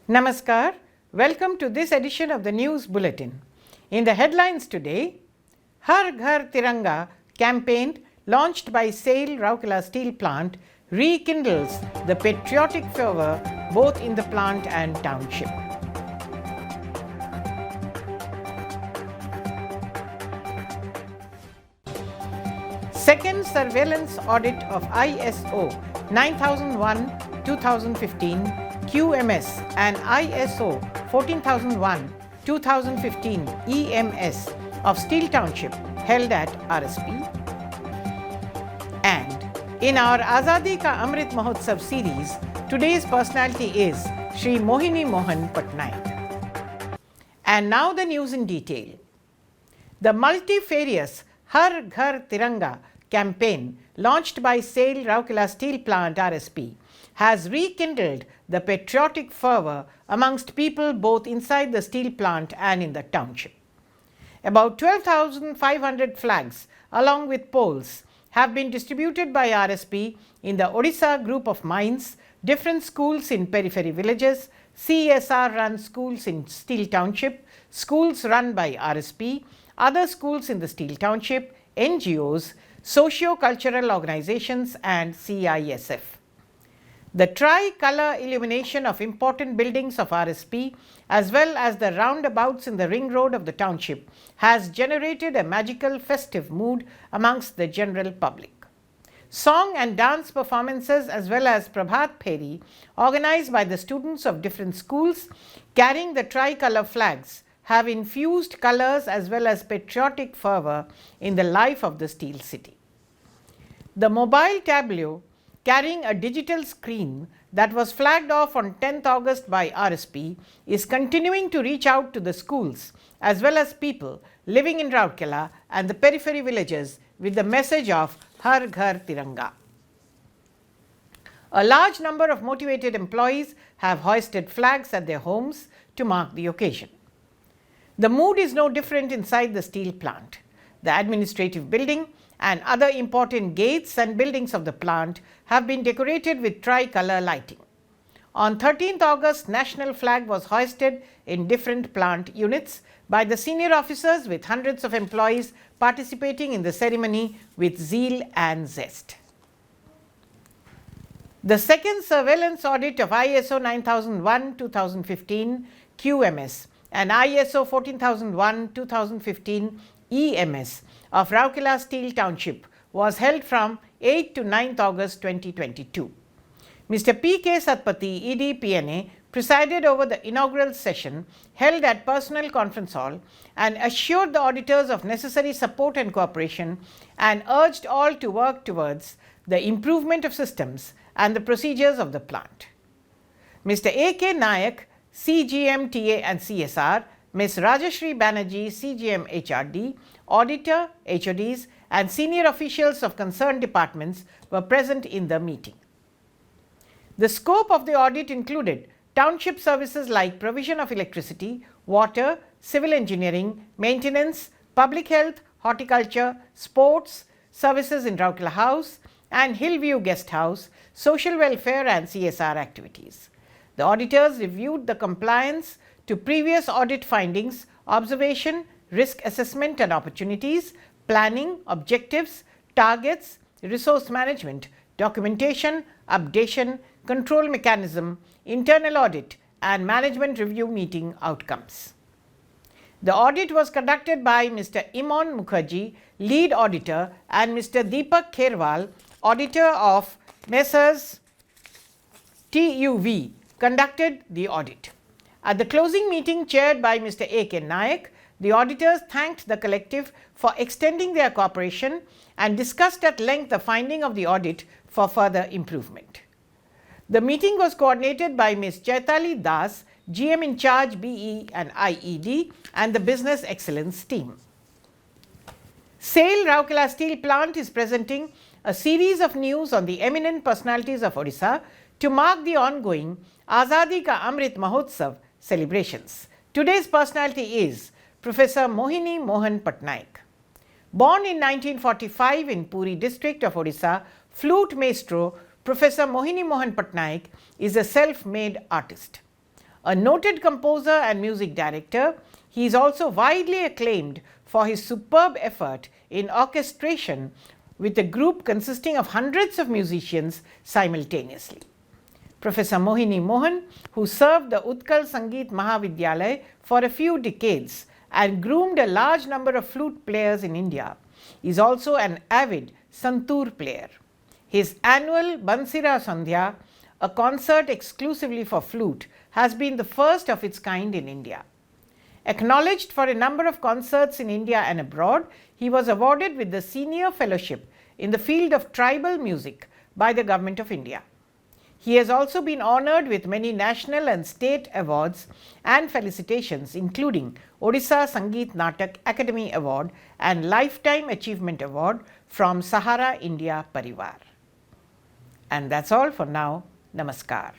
Namaskar, welcome to this edition of the News Bulletin. In the headlines today, Har Ghar Tiranga campaign launched by SAIL Rourkela Steel Plant rekindles the patriotic fervour both in the plant and township. Second surveillance audit of ISO 9001-2015 QMS and ISO 14001-2015 EMS of Steel Township held at RSP. And in our Azadi Ka Amrit Mahotsav series, today's personality is Shri Mohini Mohan Patnaik. And now the news in detail. The multifarious Har Ghar Tiranga campaign launched by SAIL Rourkela Steel Plant RSP has rekindled the patriotic fervour amongst people both inside the steel plant and in the township. About 12,500 flags along with poles have been distributed by RSP in the Odisha group of mines, different schools in periphery villages, CSR run schools in Steel Township, schools run by RSP, other schools in the Steel Township, NGOs, socio-cultural organizations and CISF. The tri-color illumination of important buildings of RSP as well as the roundabouts in the ring road of the township has generated a magical festive mood amongst the general public. Song and dance performances as well as Prabhat Pheri organized by the students of different schools carrying the tri-color flags have infused colors as well as patriotic fervour in the life of the steel city. The mobile tableau carrying a digital screen that was flagged off on 10th August by RSP is continuing to reach out to the schools as well as people living in Rourkela and the periphery villages with the message of Har Ghar Tiranga. A large number of motivated employees have hoisted flags at their homes to mark the occasion. The mood is no different inside the steel plant. The administrative building and other important gates and buildings of the plant have been decorated with tri-color lighting. On 13th August, national flag was hoisted in different plant units by the senior officers with hundreds of employees participating in the ceremony with zeal and zest. The second surveillance audit of ISO 9001-2015 QMS and ISO 14001-2015 EMS of Rourkela Steel Township was held from 8th to 9th August 2022. Mr. P.K. Satpathy, ED PNA, presided over the inaugural session held at Personnel Conference Hall and assured the auditors of necessary support and cooperation and urged all to work towards the improvement of systems and the procedures of the plant. Mr. A.K. Nayak, CGM TA and CSR, Ms. Rajashri Banerjee, CGM HRD, Auditor, HODs and senior officials of concerned departments were present in the meeting. The scope of the audit included township services like provision of electricity, water, civil engineering, maintenance, public health, horticulture, sports, services in Rourkela House and Hillview Guest House, social welfare and CSR activities. The auditors reviewed the compliance to previous audit findings, observation, risk assessment and opportunities, planning, objectives, targets, resource management, documentation, updation, control mechanism, internal audit and management review meeting outcomes. The audit was conducted by Mr. Imon Mukherjee, lead auditor, and Mr. Deepak Kherwal, auditor of Messrs. TUV, conducted the audit. At the closing meeting chaired by Mr. A.K. Nayak, the auditors thanked the collective for extending their cooperation and discussed at length the finding of the audit for further improvement. The meeting was coordinated by Ms. Chaitali Das, GM in charge BE and IED and the Business Excellence team. SAIL Rourkela Steel Plant is presenting a series of news on the eminent personalities of Odisha to mark the ongoing Azadi Ka Amrit Mahotsav celebrations. Today's personality is Professor Mohini Mohan Patnaik. Born in 1945 in Puri district of Odisha, flute maestro Professor Mohini Mohan Patnaik is a self-made artist. A noted composer and music director, he is also widely acclaimed for his superb effort in orchestration with a group consisting of hundreds of musicians simultaneously. Professor Mohini Mohan, who served the Utkal Sangeet Mahavidyalaya for a few decades and groomed a large number of flute players in India, is also an avid santoor player. His annual Bansira Sandhya, a concert exclusively for flute, has been the first of its kind in India. Acknowledged for a number of concerts in India and abroad, he was awarded with the Senior Fellowship in the field of tribal music by the Government of India. He has also been honoured with many national and state awards and felicitations, including Odisha Sangeet Natak Academy Award and Lifetime Achievement Award from Sahara India Parivar. And that's all for now. Namaskar.